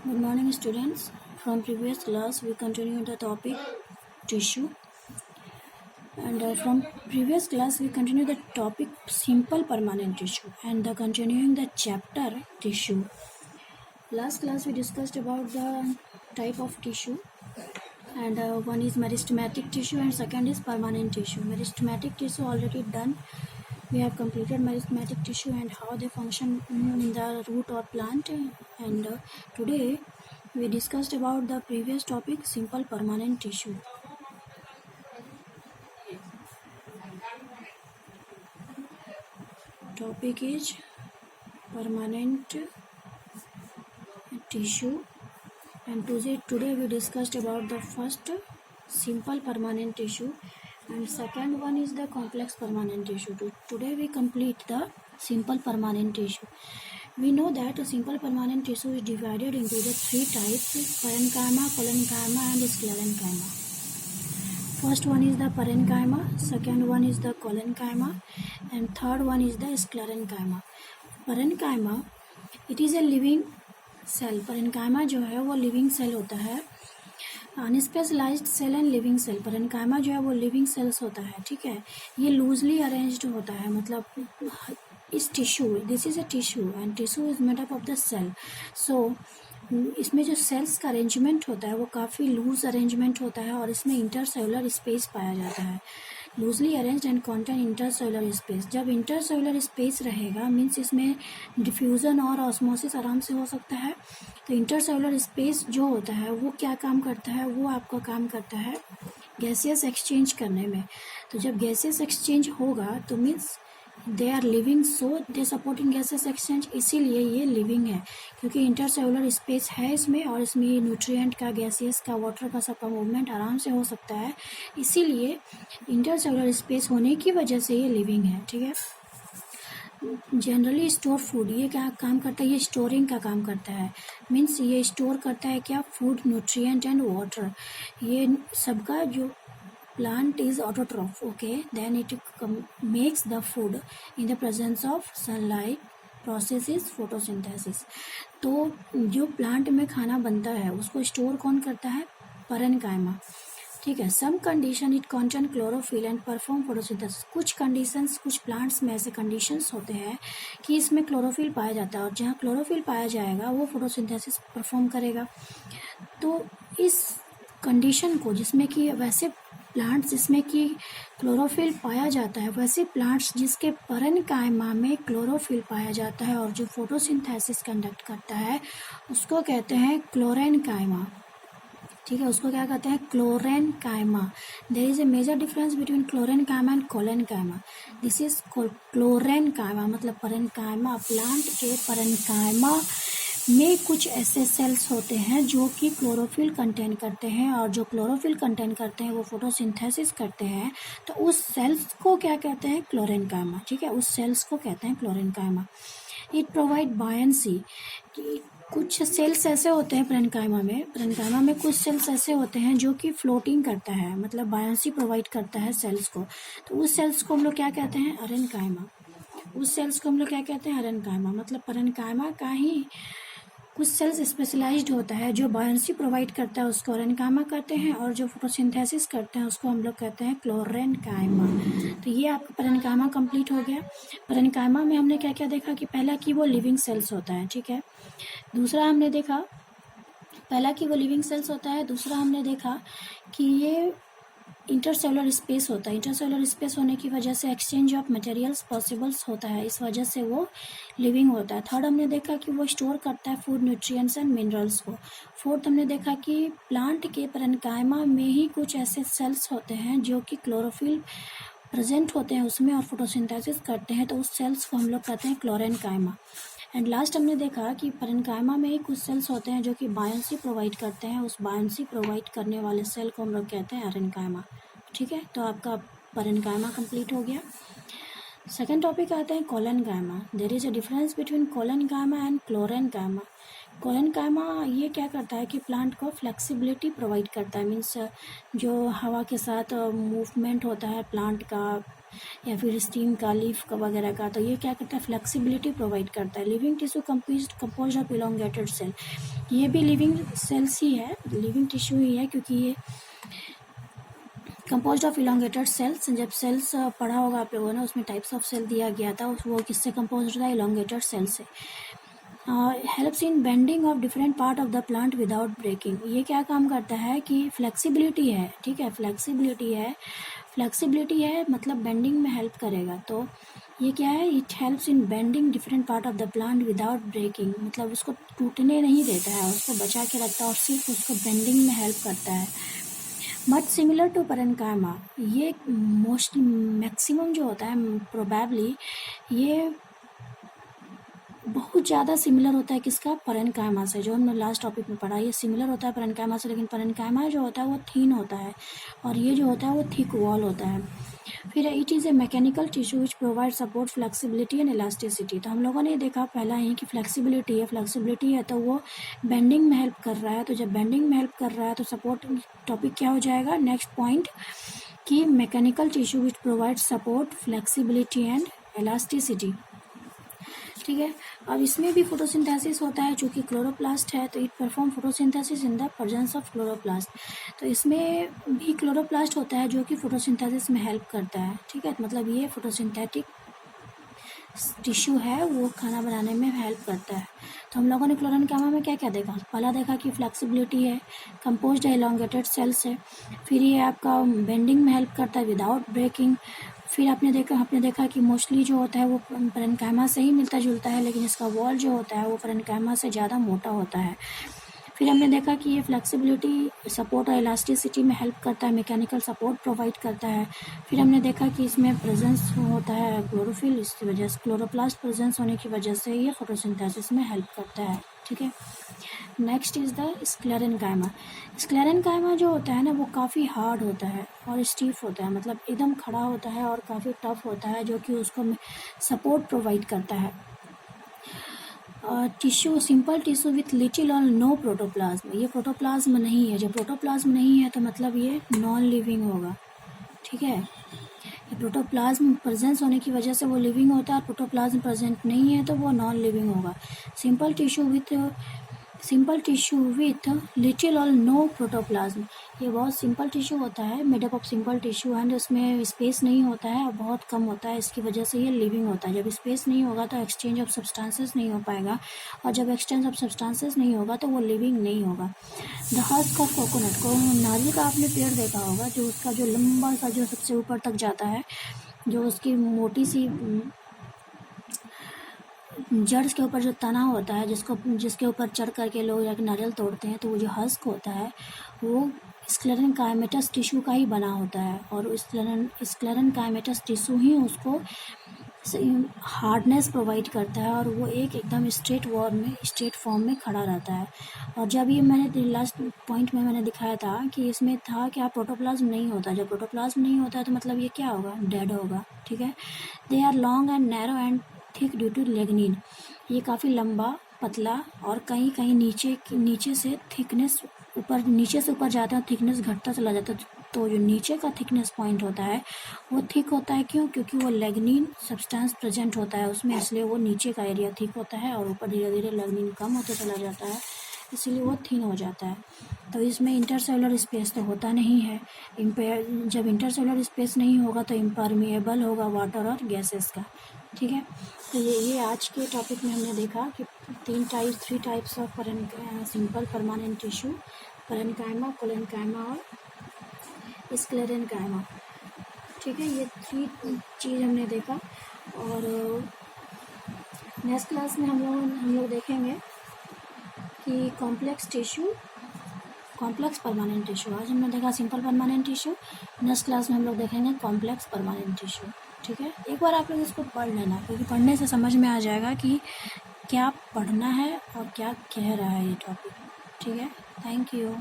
Good morning, students. From previous class, we continue the topic tissue, and from previous class, we continue the topic simple permanent tissue, and continuing the chapter tissue. Last class, we discussed about the type of tissue, and one is meristematic tissue, and second is permanent tissue. Meristematic tissue already done. We have completed meristematic tissue and how they function in the root or plant, and today we discussed about the previous topic simple permanent tissue. Topic is permanent tissue, and today we discussed about the first simple permanent tissue, and second one is the complex permanent tissue. Today we complete the simple permanent tissue. We know that a simple permanent tissue is divided into the three types: parenchyma, collenchyma, and sclerenchyma. First one is the parenchyma, second one is the collenchyma, and third one is the sclerenchyma. parenchyma, it is a living cell. parenchyma जो है वो living cell होता है. Unspecialised cell and living cell. parenchyma जो है वो living cells होता है. ठीक है, ये लूजली अरेंज्ड होता है. मतलब इस tissue, this is a tissue and tissue is made up of the cell. So इसमें जो सेल्स का अरेंजमेंट होता है वो काफ़ी लूज अरेंजमेंट होता है और इसमें इंटरसेलुलर स्पेस पाया जाता है. Loosely arranged and contain intercellular space. जब इंटरसेलुलर स्पेस रहेगा मीन्स इसमें डिफ्यूज़न और ऑस्मोसिस आराम से हो सकता है. तो इंटरसेलुलर स्पेस जो होता है वो क्या काम करता है, वो आपका काम करता है गैसियस एक्सचेंज करने में. तो जब गैसियस एक्सचेंज होगा तो means they are living, so they supporting gases exchange. इसीलिए ये लिविंग है क्योंकि इंटरसेलुलर स्पेस है इसमें और इसमें न्यूट्रिएंट का, गैसेस का, वाटर का सबका मूवमेंट आराम से हो सकता है. इसीलिए इंटरसेलुलर स्पेस होने की वजह से ये लिविंग है. ठीक है, जनरली स्टोर फूड. ये क्या काम करता है, ये स्टोरिंग का काम करता है. मीन्स ये स्टोर करता है क्या, फूड, न्यूट्रिएंट एंड वाटर. ये सबका जो plant is autotroph, okay, then it makes the food in the presence of sunlight. Process is photosynthesis. तो जो प्लांट में खाना बनता है उसको स्टोर कौन करता है, parenchyma. ठीक है, some condition it contain chlorophyll and perform photosynthesis. कुछ कंडीशंस, कुछ प्लांट्स में ऐसे कंडीशंस होते हैं कि इसमें क्लोरोफिल पाया जाता है और जहाँ क्लोरोफिल पाया जाएगा वो फोटोसिंथेसिस परफॉर्म करेगा. तो इस कंडीशन को, जिसमें कि वैसे प्लांट्स जिसमें कि क्लोरोफिल पाया जाता है, वैसे प्लांट्स जिसके parenchyma में क्लोरोफिल पाया जाता है और जो फोटोसिंथेसिस कंडक्ट करता है उसको कहते हैं क्लोरेनकाइमा. ठीक है, उसको क्या कहते हैं, chlorenchyma. There is a major difference between chlorenchyma and collenchyma. This is chlorenchyma मतलब parenchyma. प्लांट के parenchyma में कुछ ऐसे सेल्स होते हैं जो कि क्लोरोफिल कंटेन करते हैं और जो क्लोरोफिल कंटेन करते हैं वो फोटोसिंथेसिस करते हैं. तो उस सेल्स को क्या कहते हैं, क्लोरेनकाइमा. ठीक है, उस सेल्स को कहते हैं क्लोरेनकाइमा. It provide buoyancy. कुछ सेल्स ऐसे होते हैं parenchyma में कुछ सेल्स ऐसे होते हैं जो कि फ्लोटिंग करता है, मतलब बायंसी प्रोवाइड करता है सेल्स को. तो उस सेल्स को हम लोग क्या कहते हैं, अरेनकाइमा. उस सेल्स को हम लोग क्या कहते हैं, अरेनकाइमा. मतलब parenchyma का ही कुछ सेल्स स्पेशलाइज्ड होता है जो बायंसी प्रोवाइड करता है, उसको अरेनकाइमा कहते हैं, और जो फोटोसिंथेसिस करते हैं उसको हम लोग कहते हैं क्लोरेनकाइमा. तो ये आपका parenchyma कंप्लीट हो गया. parenchyma में हमने क्या क्या देखा कि पहला कि वो लिविंग सेल्स होता है. ठीक है, दूसरा हमने देखा पहला कि वो लिविंग सेल्स होता है. दूसरा हमने देखा कि ये इंटरसेलुलर स्पेस होता है. इंटरसेलुलर स्पेस होने की वजह से एक्सचेंज ऑफ मटेरियल्स पॉसिबल्स होता है, इस वजह से वो लिविंग होता है. थर्ड हमने देखा कि वो स्टोर करता है फूड, न्यूट्रिएंट्स एंड मिनरल्स को. फोर्थ हमने देखा कि प्लांट के parenchyma में ही कुछ ऐसे सेल्स होते हैं जो कि क्लोरोफिल प्रेजेंट होते हैं उसमें और फोटोसिंथेसिस करते हैं, तो उस सेल्स को हम लोग कहते हैं क्लोरेनकाइमा. एंड लास्ट हमने देखा कि parenchyma में ही कुछ सेल्स होते हैं जो कि बायंसी प्रोवाइड करते हैं, उस बायंसी प्रोवाइड करने वाले सेल को हम लोग कहते हैं अरेनकाइमा. ठीक है, तो आपका parenchyma कंप्लीट हो गया. सेकेंड टॉपिक आते हैं collenchyma. There is a difference between collenchyma and chlorenchyma. Collenchyma ये क्या करता है कि प्लांट को फ्लेक्सिबिलिटी प्रोवाइड करता है. मीन्स जो हवा के साथ मूवमेंट होता है प्लांट का, या फिर स्टीम का, लीफ का वगैरह का, तो ये क्या करता है, फ्लेक्सिबिलिटी प्रोवाइड करता है। Living tissue composed of elongated cell, ये भी लिविंग सेल्स ही है, लिविंग टिश्यू ही है, क्योंकि ये कंपोज्ड ऑफ इलोंगेटेड सेल्स। जब सेल्स पढ़ा होगा आप लोगों ने, उसमें टाइप्स ऑफ सेल दिया गया था, वो किससे कंपोज था, इलोंगेटेड सेल से। Helps in bending of different part of the plant without breaking, ये क्या काम करता है कि फ्लेक्सिबिलिटी है, ठीक है, फ्लेक्सिबिलिटी है मतलब बेंडिंग में हेल्प करेगा। तो ये क्या है, it helps in bending different part of the plant without breaking, मतलब उसको टूटने नहीं देता है, उसको बचा के रखता है और सिर्फ उसको बेंडिंग में हेल्प करता है। मच सिमिलर टू पैरेन्काइमा, ये मोस्ट मैक्सिमम जो होता है प्रोबेबली ये बहुत ज़्यादा सिमिलर होता है किसका, पैरेन्काइमा से, जो हमने लास्ट टॉपिक में पढ़ा। ये सिमिलर होता है पैरेन्काइमा से, लेकिन पैरेन्काइमा जो होता है वो थीन होता है और ये जो होता है वो थिक वॉल होता है। फिर it is a mechanical tissue which provide support flexibility and elasticity. तो हम लोगों ने देखा पहला ही कि फ्लेक्सिबिलिटी है तो वो बेंडिंग में हेल्प कर रहा है। तो जब बेंडिंग में हेल्प कर रहा है तो सपोर्ट टॉपिक क्या हो जाएगा, नेक्स्ट पॉइंट, कि mechanical tissue which provide support flexibility and elasticity, ठीक है। अब इसमें भी फोटोसिंथेसिस होता है, चूँकि क्लोरोप्लास्ट है तो it perform photosynthesis in the presence of chloroplast. तो इसमें भी क्लोरोप्लास्ट होता है जो कि फोटोसिंथेसिस में हेल्प करता है, ठीक है। मतलब ये फोटोसिंथेटिक टिश्यू है, वो खाना बनाने में हेल्प करता है। तो हम लोगों ने पैरेन्काइमा में क्या क्या देखा, पहला देखा कि फ्लेक्सिबिलिटी है, कंपोज्ड है इलोंगेटेड सेल्स है, फिर ये आपका बेंडिंग में हेल्प करता है विदाउट ब्रेकिंग। फिर आपने देखा कि मोस्टली जो होता है वो पैरेन्काइमा से ही मिलता जुलता है, लेकिन इसका वॉल जो होता है वो पैरेन्काइमा से ज़्यादा मोटा होता है। फिर हमने देखा कि ये फ्लेक्सिबिलिटी सपोर्ट और इलास्टिसिटी में हेल्प करता है, मैकेनिकल सपोर्ट प्रोवाइड करता है। फिर हमने देखा कि इसमें प्रेजेंस होता है क्लोरोफिल, इसकी वजह से क्लोरोप्लास्ट प्रेजेंस होने की वजह से ये फोटोसिंथेसिस में हेल्प करता है, ठीक है। Next is the sclerenchyma. Sclerenchyma जो होता है ना वो काफ़ी हार्ड होता है और स्टीफ होता है, मतलब एकदम खड़ा होता है और काफ़ी टफ होता है, जो कि उसको सपोर्ट प्रोवाइड करता है। Tissue, simple tissue with little और नो प्रोटोप्लाज्म, ये प्रोटोप्लाज्म नहीं है। जब प्रोटोप्लाज्म नहीं है तो मतलब ये नॉन लिविंग होगा, ठीक है। ये प्रोटोप्लाज्म प्रेजेंस होने की वजह से वो लिविंग होता है, और प्रोटोप्लाज्म प्रेजेंट नहीं है तो वो नॉन लिविंग होगा। सिंपल टिश्यू विथ लिटिल और नो प्रोटोप्लाज्म, ये बहुत सिंपल टिश्यू होता है, made up of simple tissue and उसमें स्पेस नहीं होता है और बहुत कम होता है, इसकी वजह से ये लिविंग होता है। जब स्पेस नहीं होगा तो एक्सचेंज ऑफ सब्सटेंसेस नहीं हो पाएगा, और जब एक्सचेंज ऑफ सब्सटेंसेस नहीं होगा तो वो लिविंग नहीं होगा। द हस्क ऑफ कोकोनट को, नारियल का आपने पेड़ देखा होगा, जो उसका जो लंबा सा जो सबसे ऊपर तक जाता है, जो उसकी मोटी सी जड़ के ऊपर जो तना होता है, जिसके ऊपर चढ़ करके लोग जाकर नारियल तोड़ते हैं, तो वो जो हस्क होता है वो स्क्लेरेन्काइमेटस टिश्यू का ही बना होता है, और स्क्लेरेन्काइमेटस टिश्यू ही उसको हार्डनेस प्रोवाइड करता है, और वो एकदम स्ट्रेट फॉर्म में खड़ा रहता है। और जब ये मैंने लास्ट पॉइंट में मैंने दिखाया था कि इसमें था कि प्रोटोप्लाज्म नहीं होता, जब प्रोटोप्लाज्म नहीं होता है तो मतलब ये क्या होगा, डेड होगा, ठीक है। They are long and narrow and thick due to lignin, ये काफ़ी लंबा, पतला और कहीं कहीं नीचे से ऊपर जाता है, थिकनेस घटता चला जाता है। तो जो नीचे का थिकनेस पॉइंट होता है वो थिक होता है, क्यों, क्योंकि वो लिग्निन सब्सटेंस प्रेजेंट होता है उसमें, इसलिए वो नीचे का एरिया थिक होता है, और ऊपर धीरे धीरे लिग्निन कम होता चला जाता है, इसीलिए वो थिन हो जाता है। तो इसमें इंटरसेलुलर स्पेस तो होता नहीं है, जब इंटरसेलुलर स्पेस नहीं होगा तो इम्परमिएबल होगा वाटर और गैसेस का, ठीक है। तो ये आज के टॉपिक में हमने देखा कि three types of simple permanent tissue, parenchyma, collenchyma और स्क्लेरेन्काइमा, ठीक है। ये 3 चीज़ हमने देखा, और नेक्स्ट क्लास में हम लोग देखेंगे कि कॉम्प्लेक्स परमानेंट टिश्यू। आज हमने देखा simple permanent tissue, next class में हम लोग देखेंगे कॉम्प्लेक्स परमानेंट टिश्यू, ठीक है। एक बार आप लोग इसको पढ़ लेना, क्योंकि पढ़ने से समझ में आ जाएगा कि क्या पढ़ना है और क्या कह रहा है ये टॉपिक, ठीक है। Thank you.